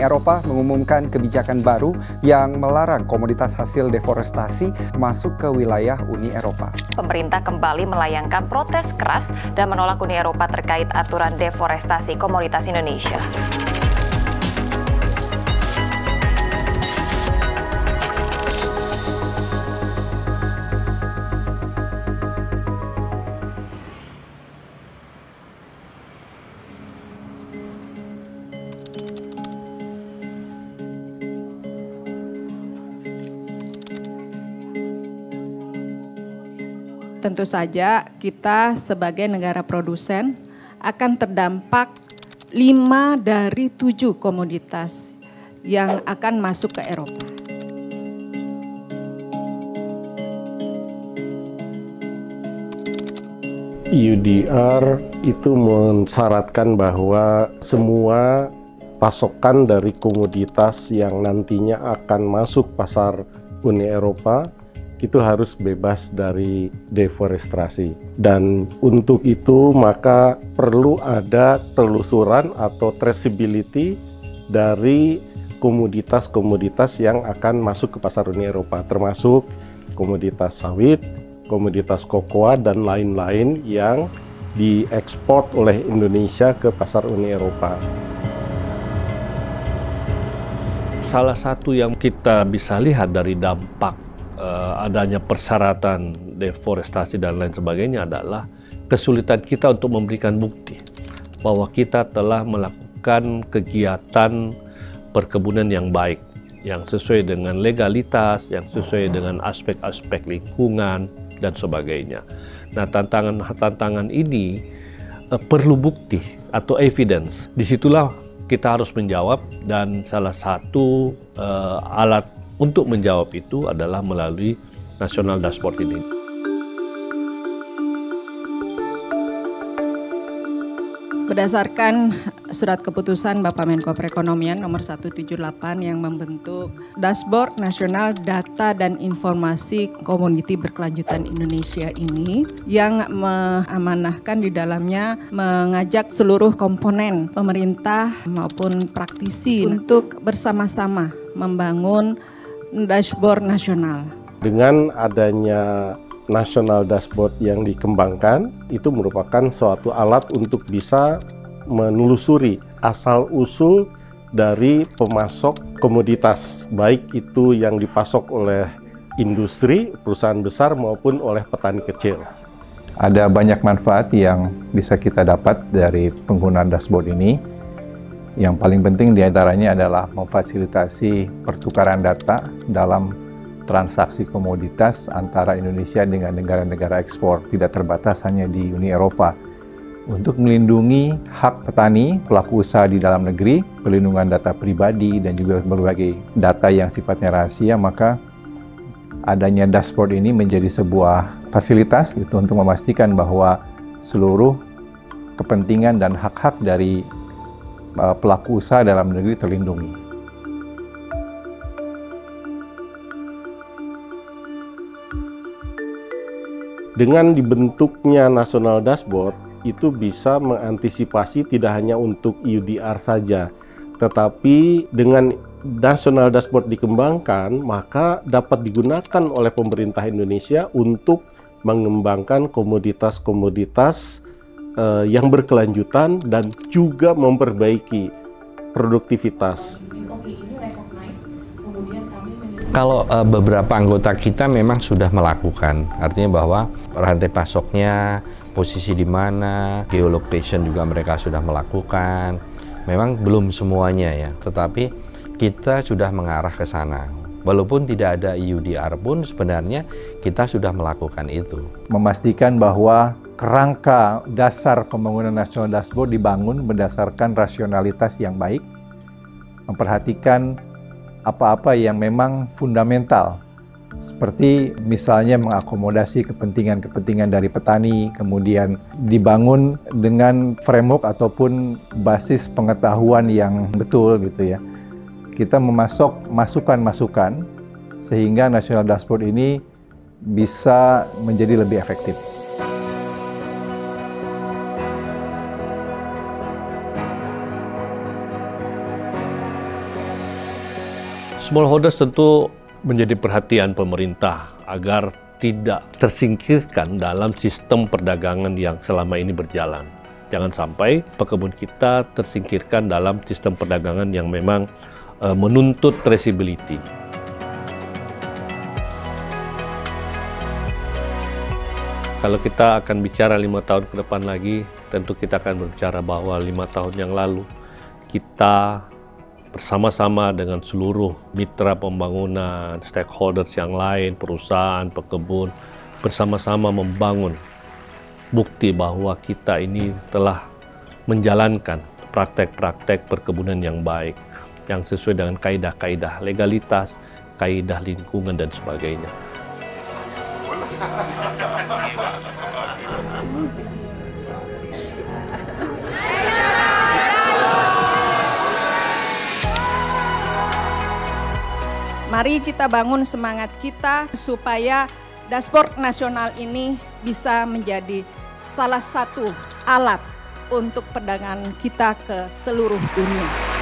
Eropa mengumumkan kebijakan baru yang melarang komoditas hasil deforestasi masuk ke wilayah Uni Eropa. Pemerintah kembali melayangkan protes keras dan menolak Uni Eropa terkait aturan deforestasi komoditas Indonesia. Tentu saja kita sebagai negara produsen akan terdampak 5 dari 7 komoditas yang akan masuk ke Eropa. EUDR itu mensyaratkan bahwa semua pasokan dari komoditas yang nantinya akan masuk pasar Uni Eropa itu harus bebas dari deforestasi. Dan untuk itu maka perlu ada telusuran atau traceability dari komoditas-komoditas yang akan masuk ke pasar Uni Eropa, termasuk komoditas sawit, komoditas kokoa, dan lain-lain yang diekspor oleh Indonesia ke pasar Uni Eropa. Salah satu yang kita bisa lihat dari dampak adanya persyaratan deforestasi dan lain sebagainya adalah kesulitan kita untuk memberikan bukti bahwa kita telah melakukan kegiatan perkebunan yang baik, yang sesuai dengan legalitas, yang sesuai dengan aspek-aspek lingkungan dan sebagainya. Nah, tantangan ini perlu bukti atau evidence. Disitulah kita harus menjawab, dan salah satu alat untuk menjawab itu adalah melalui National Dashboard ini. Berdasarkan surat keputusan Bapak Menko Perekonomian nomor 178 yang membentuk Dashboard Nasional Data dan Informasi Komoditi Berkelanjutan Indonesia ini, yang mengamanahkan di dalamnya mengajak seluruh komponen pemerintah maupun praktisi untuk bersama-sama membangun dashboard nasional. Dengan adanya National Dashboard yang dikembangkan, itu merupakan suatu alat untuk bisa menelusuri asal-usul dari pemasok komoditas, baik itu yang dipasok oleh industri, perusahaan besar maupun oleh petani kecil. Ada banyak manfaat yang bisa kita dapat dari penggunaan dashboard ini. Yang paling penting diantaranya adalah memfasilitasi pertukaran data dalam transaksi komoditas antara Indonesia dengan negara-negara ekspor, tidak terbatas hanya di Uni Eropa. Untuk melindungi hak petani, pelaku usaha di dalam negeri, perlindungan data pribadi, dan juga berbagai data yang sifatnya rahasia, maka adanya dashboard ini menjadi sebuah fasilitas gitu, untuk memastikan bahwa seluruh kepentingan dan hak-hak dari pelaku usaha dalam negeri terlindungi. Dengan dibentuknya National Dashboard, itu bisa mengantisipasi tidak hanya untuk EUDR saja, tetapi dengan National Dashboard dikembangkan, maka dapat digunakan oleh pemerintah Indonesia untuk mengembangkan komoditas-komoditas yang berkelanjutan dan juga memperbaiki produktivitas. Kalau beberapa anggota kita memang sudah melakukan, artinya bahwa rantai pasoknya, posisi di mana, geolocation juga mereka sudah melakukan. Memang belum semuanya ya, tetapi kita sudah mengarah ke sana. Walaupun tidak ada EUDR pun sebenarnya kita sudah melakukan itu. Memastikan bahwa kerangka dasar pembangunan National Dashboard dibangun berdasarkan rasionalitas yang baik, memperhatikan apa-apa yang memang fundamental, seperti misalnya mengakomodasi kepentingan-kepentingan dari petani, kemudian dibangun dengan framework ataupun basis pengetahuan yang betul gitu ya. Kita memasok masukan-masukan sehingga National Dashboard ini bisa menjadi lebih efektif. Smallholders tentu menjadi perhatian pemerintah agar tidak tersingkirkan dalam sistem perdagangan yang selama ini berjalan. Jangan sampai pekebun kita tersingkirkan dalam sistem perdagangan yang memang menuntut traceability. Kalau kita akan bicara 5 tahun ke depan lagi, tentu kita akan berbicara bahwa 5 tahun yang lalu kita bersama-sama dengan seluruh mitra pembangunan, stakeholders yang lain, perusahaan, pekebun, bersama-sama membangun bukti bahwa kita ini telah menjalankan praktek-praktek perkebunan yang baik, yang sesuai dengan kaidah-kaidah legalitas, kaidah lingkungan, dan sebagainya. Mari kita bangun semangat kita supaya dashboard nasional ini bisa menjadi salah satu alat untuk perdagangan kita ke seluruh dunia.